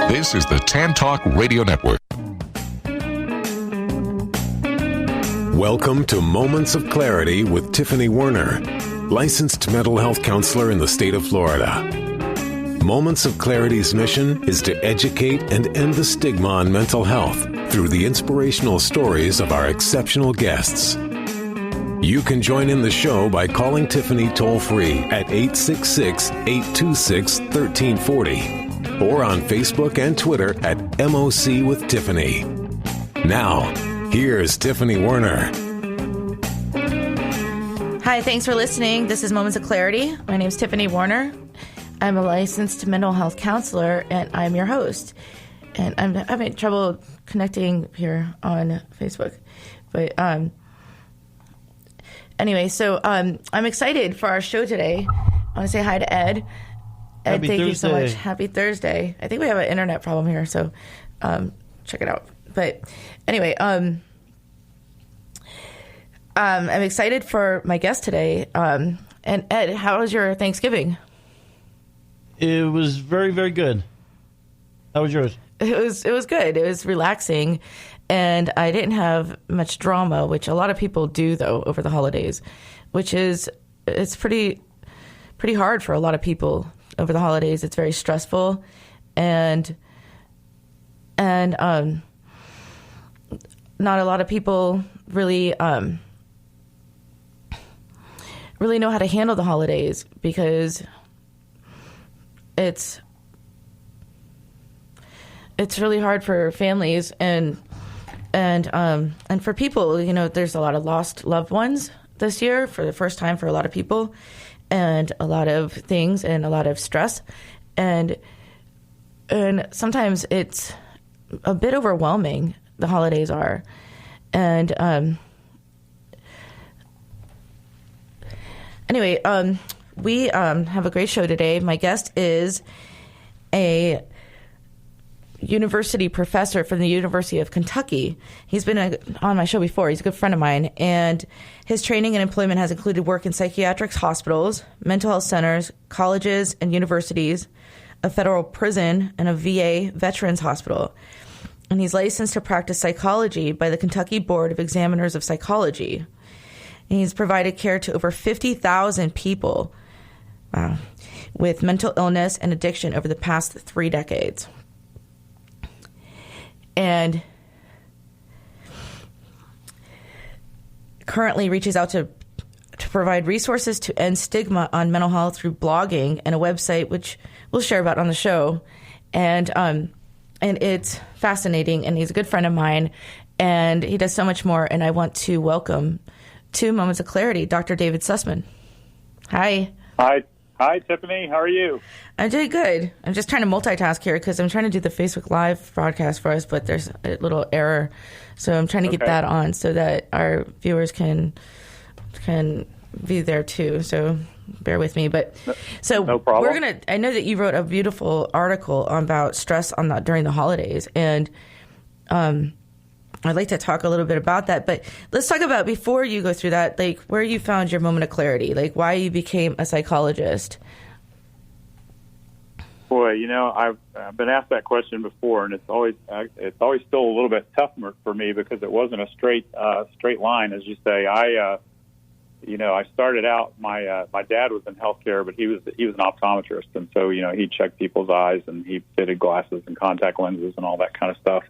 This is the Tan Talk Radio Network. Welcome to Moments of Clarity with Tiffany Werner, licensed mental health counselor in the state of Florida. Moments of Clarity's mission is to educate and end the stigma on mental health through the inspirational stories of our exceptional guests. You can join in the show by calling Tiffany toll-free at 866-826-1340 or on Facebook and Twitter at MOC with Tiffany. Now, here's Tiffany Werner. Hi, thanks for listening. This is Moments of Clarity. My name is Tiffany Werner. I'm a licensed mental health counselor, and I'm your host. And I'm having trouble connecting here on Facebook. But anyway, so I'm excited for our show today. I want to say hi to Ed. Ed, thank you so much. Happy Thursday. I think we have an internet problem here, so check it out. But anyway, I'm excited for my guest today. And Ed, how was your Thanksgiving? It was very, very good. How was yours? It was good. It was relaxing, and I didn't have much drama, which a lot of people do though over the holidays, it's pretty hard for a lot of people over the holidays. It's very stressful, and not a lot of people really know how to handle the holidays because it's really hard for families and for people. You know, there's a lot of lost loved ones this year for the first time for a lot of people, and a lot of things and a lot of stress, and sometimes it's a bit overwhelming. The holidays are, and anyway, we have a great show today. My guest is a university professor from the University of Kentucky. He's been on my show before. He's a good friend of mine, and his training and employment has included work in psychiatric hospitals, mental health centers, colleges and universities, a federal prison, and a VA veterans hospital. And he's licensed to practice psychology by the Kentucky Board of Examiners of Psychology. And he's provided care to over 50,000 people with mental illness and addiction over the past 3 decades. And currently reaches out to provide resources to end stigma on mental health through blogging and a website, which we'll share about on the show. And it's fascinating, and he's a good friend of mine, and he does so much more. And I want to welcome to Moments of Clarity, Dr. David Sussman. Hi. Hi, Tiffany. How are you? I'm doing good. I'm just trying to multitask here because I'm trying to do the Facebook Live broadcast for us, but there's a little error. So I'm trying to get that on so that our viewers can be there too. So bear with me. But so no problem. I know that you wrote a beautiful article about stress during the holidays, and I'd like to talk a little bit about that, but let's talk about, before you go through that, like where you found your moment of clarity, like why you became a psychologist. Boy, you know, I've been asked that question before, and it's always still a little bit tough for me because it wasn't a straight line, as you say. I started out. My dad was in healthcare, but he was an optometrist, and so he checked people's eyes and he fitted glasses and contact lenses and all that kind of stuff.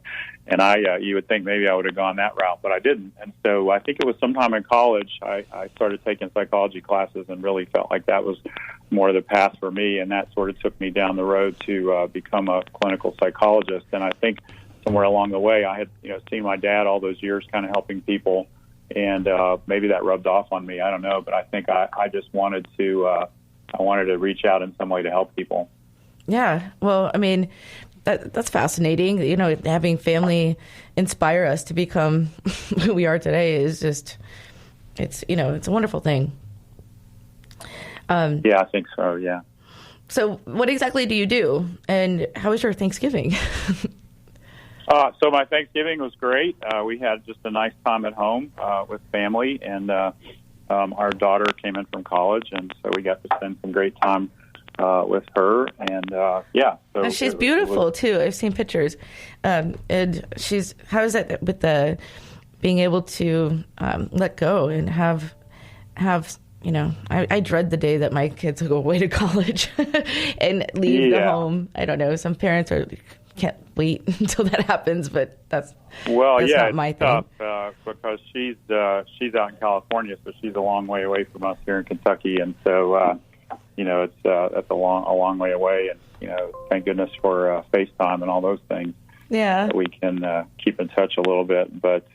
And you would think maybe I would have gone that route, but I didn't. And so I think it was sometime in college I started taking psychology classes and really felt like that was more the path for me, and that sort of took me down the road to become a clinical psychologist. And I think somewhere along the way I had seen my dad all those years kind of helping people, and maybe that rubbed off on me. I don't know, but I think I just wanted to reach out in some way to help people. Yeah, well, I mean, that's fascinating. Having family inspire us to become who we are today is just, it's a wonderful thing. Yeah, I think so. Yeah. So what exactly do you do, and how was your Thanksgiving? So my Thanksgiving was great. We had just a nice time at home with family, and our daughter came in from college, and so we got to spend some great time with her, and yeah. So and she's beautiful too. I've seen pictures, and she's how is that with the being able to let go and have. You know, I dread the day that my kids will go away to college and leave the home. I don't know. Some parents can't wait until that happens, but that's not my thing. Tough, because she's out in California, so she's a long way away from us here in Kentucky, and so you know, it's that's a long way away, and you know, thank goodness for FaceTime and all those things. Yeah, that we can keep in touch a little bit, but.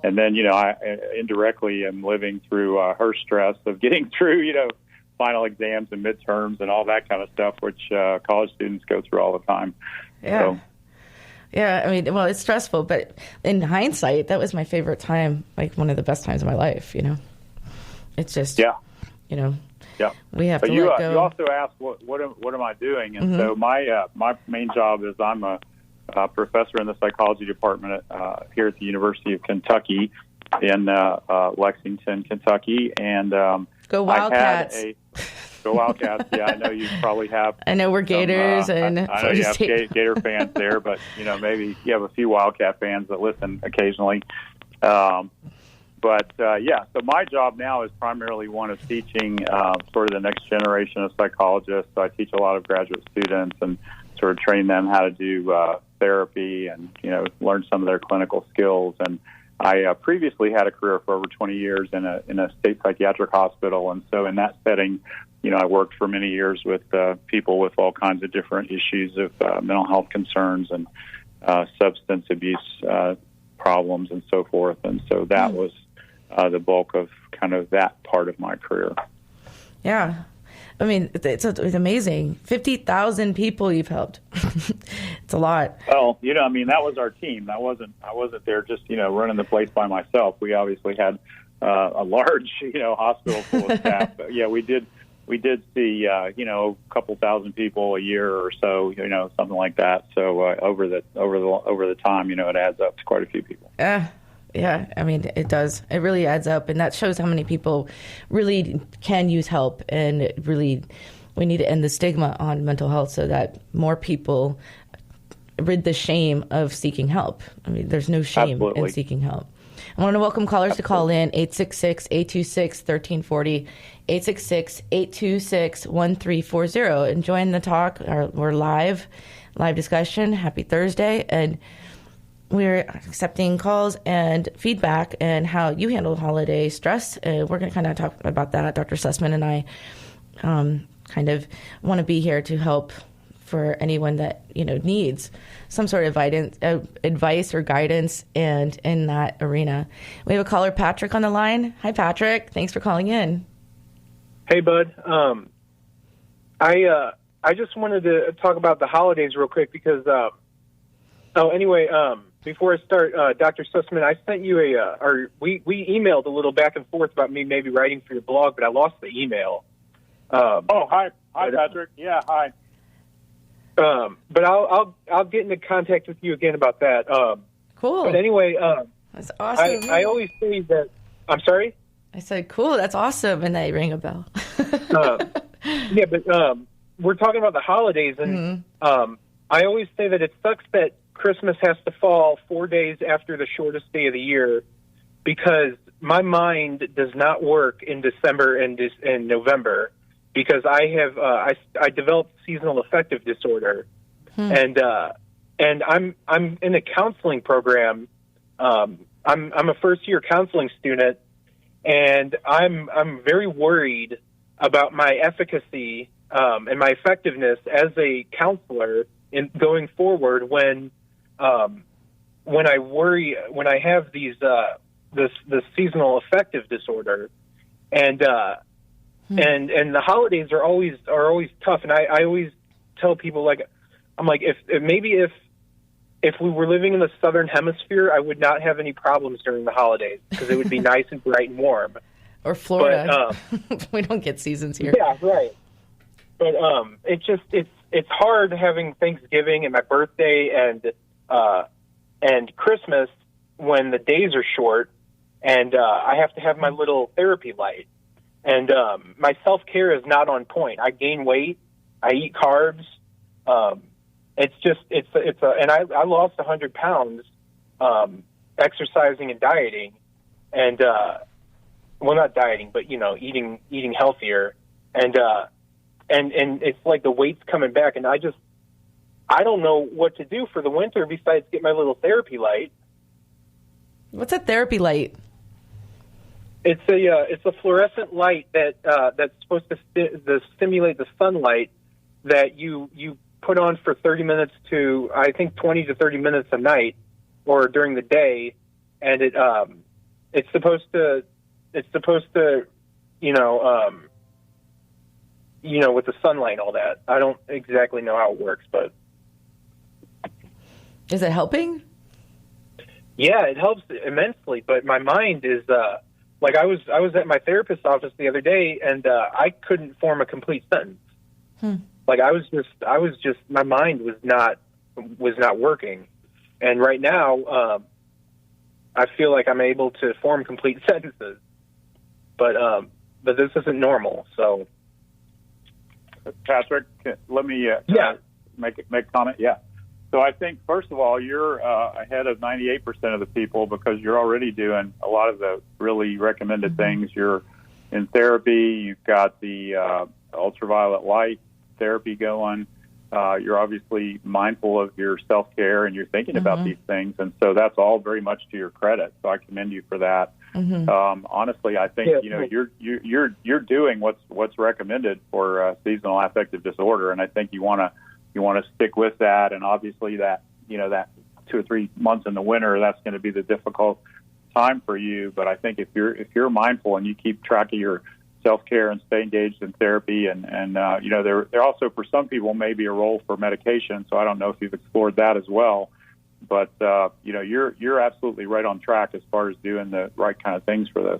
And then, you know, I indirectly am living through her stress of getting through, you know, final exams and midterms and all that kind of stuff, which college students go through all the time. Yeah. So. Yeah, I mean, well, it's stressful, but in hindsight, that was my favorite time, like one of the best times of my life, you know. It's just, you know, we have to let go. You also asked, what am I doing? And so my main job is I'm a professor in the psychology department here at the University of Kentucky in Lexington, Kentucky, and go Wildcats! Go Wildcats! Yeah, I know you probably have. I know we're Gators, and I know you have Gator fans there, but you know maybe you have a few Wildcat fans that listen occasionally. So my job now is primarily one of teaching sort of the next generation of psychologists. So I teach a lot of graduate students and sort of train them how to do therapy and, you know, learn some of their clinical skills. And I previously had a career for over 20 years in a state psychiatric hospital. And so in that setting, you know, I worked for many years with people with all kinds of different issues of mental health concerns and substance abuse problems and so forth. And so that was the bulk of kind of that part of my career. Yeah. I mean, it's amazing. 50,000 people you've helped. It's a lot. Well, you know, I mean, that was our team. I wasn't there just, you know, running the place by myself. We obviously had a large, you know, hospital full of staff. But yeah, we did see, you know, a couple thousand people a year or so, you know, something like that. So over the time, you know, it adds up to quite a few people. Yeah, I mean, it does. It really adds up, and that shows how many people really can use help, and really we need to end the stigma on mental health so that more people rid the shame of seeking help. I mean, there's no shame in seeking help. I want to welcome callers to call in, 866-826-1340, 866-826-1340, and join the talk. We're live discussion. Happy Thursday, and we're accepting calls and feedback and how you handle holiday stress. We're going to kind of talk about that. Dr. Sussman and I kind of want to be here to help for anyone that, you know, needs some sort of advice or guidance and in that arena. We have a caller, Patrick, on the line. Hi, Patrick. Thanks for calling in. Hey, bud. I just wanted to talk about the holidays real quick because, before I start, Dr. Sussman, I sent you we emailed a little back and forth about me maybe writing for your blog, but I lost the email. Hi, Patrick. Yeah, hi. But I'll get into contact with you again about that. Cool. But anyway, that's awesome. I always say that. I'm sorry. I said, cool. That's awesome, and they rang a bell. Yeah, but we're talking about the holidays, and I always say that it sucks that Christmas has to fall 4 days after the shortest day of the year because my mind does not work in December and November because I have I developed seasonal affective disorder and I'm in a counseling program. I'm a first year counseling student and I'm very worried about my efficacy and my effectiveness as a counselor in going forward when I have these this seasonal affective disorder, and the holidays are always tough. And I always tell people I'm like if we were living in the southern hemisphere, I would not have any problems during the holidays because it would be nice and bright and warm. Or Florida, but, we don't get seasons here. Yeah, right. But it's hard having Thanksgiving and my birthday and Christmas when the days are short, and I have to have my little therapy light. And my self-care is not on point. I gain weight, I eat carbs. And I lost 100 pounds exercising and dieting, and well, not dieting, but eating healthier, and it's like the weight's coming back, and I don't know what to do for the winter besides get my little therapy light. What's a therapy light? It's a fluorescent light that's supposed to stimulate the sunlight that you put on for 30 minutes to, I think, 20 to 30 minutes a night or during the day, and it's supposed to with the sunlight and all that. I don't exactly know how it works, but is it helping? Yeah, it helps immensely, but my mind is like I was at my therapist's office the other day, and I couldn't form a complete sentence. Like I was just my mind was not working, and right now I feel like I'm able to form complete sentences, but this isn't normal. So, Patrick, let me make a comment. Yeah. So I think, first of all, you're ahead of 98% of the people because you're already doing a lot of the really recommended things. You're in therapy. You've got the ultraviolet light therapy going. You're obviously mindful of your self-care, and you're thinking about these things. And so that's all very much to your credit. So I commend you for that. Honestly, I think you're doing what's recommended for seasonal affective disorder, and I think you want to stick with that. And obviously that 2 or 3 months in the winter, that's going to be the difficult time for you. But I think if you're mindful and you keep track of your self-care and stay engaged in therapy, and there also for some people may be a role for medication. So I don't know if you've explored that as well. But you're absolutely right on track as far as doing the right kind of things for this.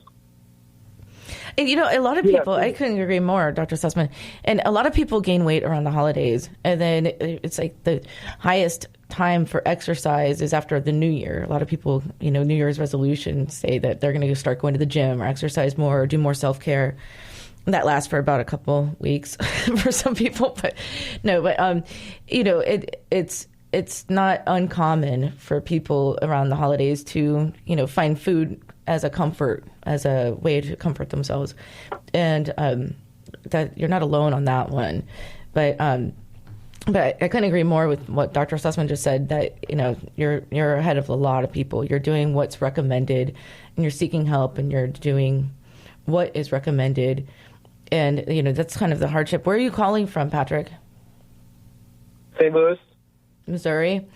And, a lot of people, I couldn't agree more, Dr. Sussman, and a lot of people gain weight around the holidays. And then it's like the highest time for exercise is after the New Year. A lot of people, New Year's resolutions say that they're going to start going to the gym or exercise more or do more self-care. That lasts for about a couple weeks for some people. But it's not uncommon for people around the holidays to, find food as a comfort, as a way to comfort themselves. And that you're not alone on that one. But I couldn't agree more with what Dr. Sussman just said, that, you're ahead of a lot of people. You're doing what's recommended, and you're seeking help, and you're doing what is recommended. And, that's kind of the hardship. Where are you calling from, Patrick? St. Louis. Missouri.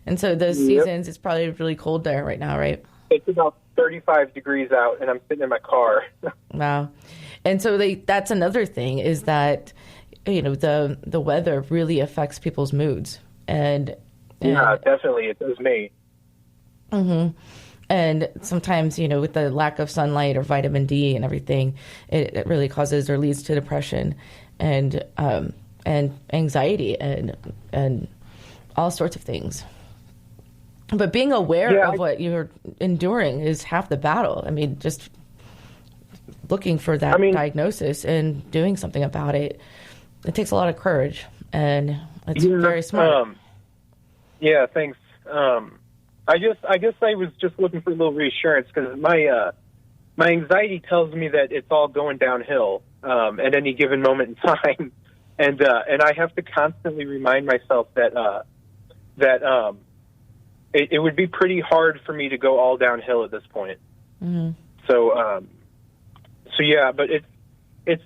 And so those seasons, it's probably really cold there right now, right? It's about 35 degrees out, and I'm sitting in my car. Wow. And so that's another thing, is that, the weather really affects people's moods. And yeah, definitely. It does me. Mm-hmm. And sometimes, with the lack of sunlight or vitamin D and everything, it really causes or leads to depression and anxiety and all sorts of things. But being aware of what you're enduring is half the battle. I mean, just looking for that diagnosis and doing something about it, it takes a lot of courage, and it's very smart. Yeah, thanks. I guess I was just looking for a little reassurance, because my anxiety tells me that it's all going downhill at any given moment in time, and I have to constantly remind myself that it would be pretty hard for me to go all downhill at this point. Mm-hmm. So yeah, but it's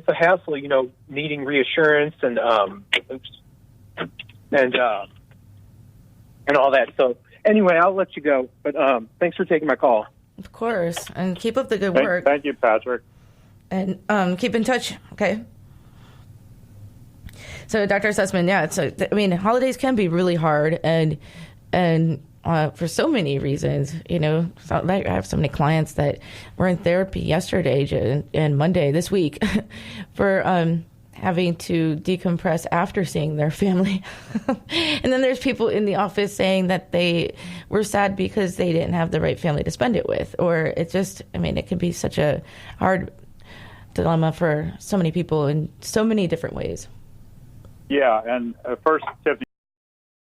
a hassle, needing reassurance and all that. So anyway, I'll let you go, but thanks for taking my call. Of course, and keep up the good work. Thank you, Patrick. And keep in touch, okay? So, Dr. Sussman, holidays can be really hard, and for so many reasons. I have so many clients that were in therapy yesterday and Monday this week for having to decompress after seeing their family. And then there's people in the office saying that they were sad because they didn't have the right family to spend it with. Or it just, it can be such a hard dilemma for so many people in so many different ways. Yeah, and first, Tiffany,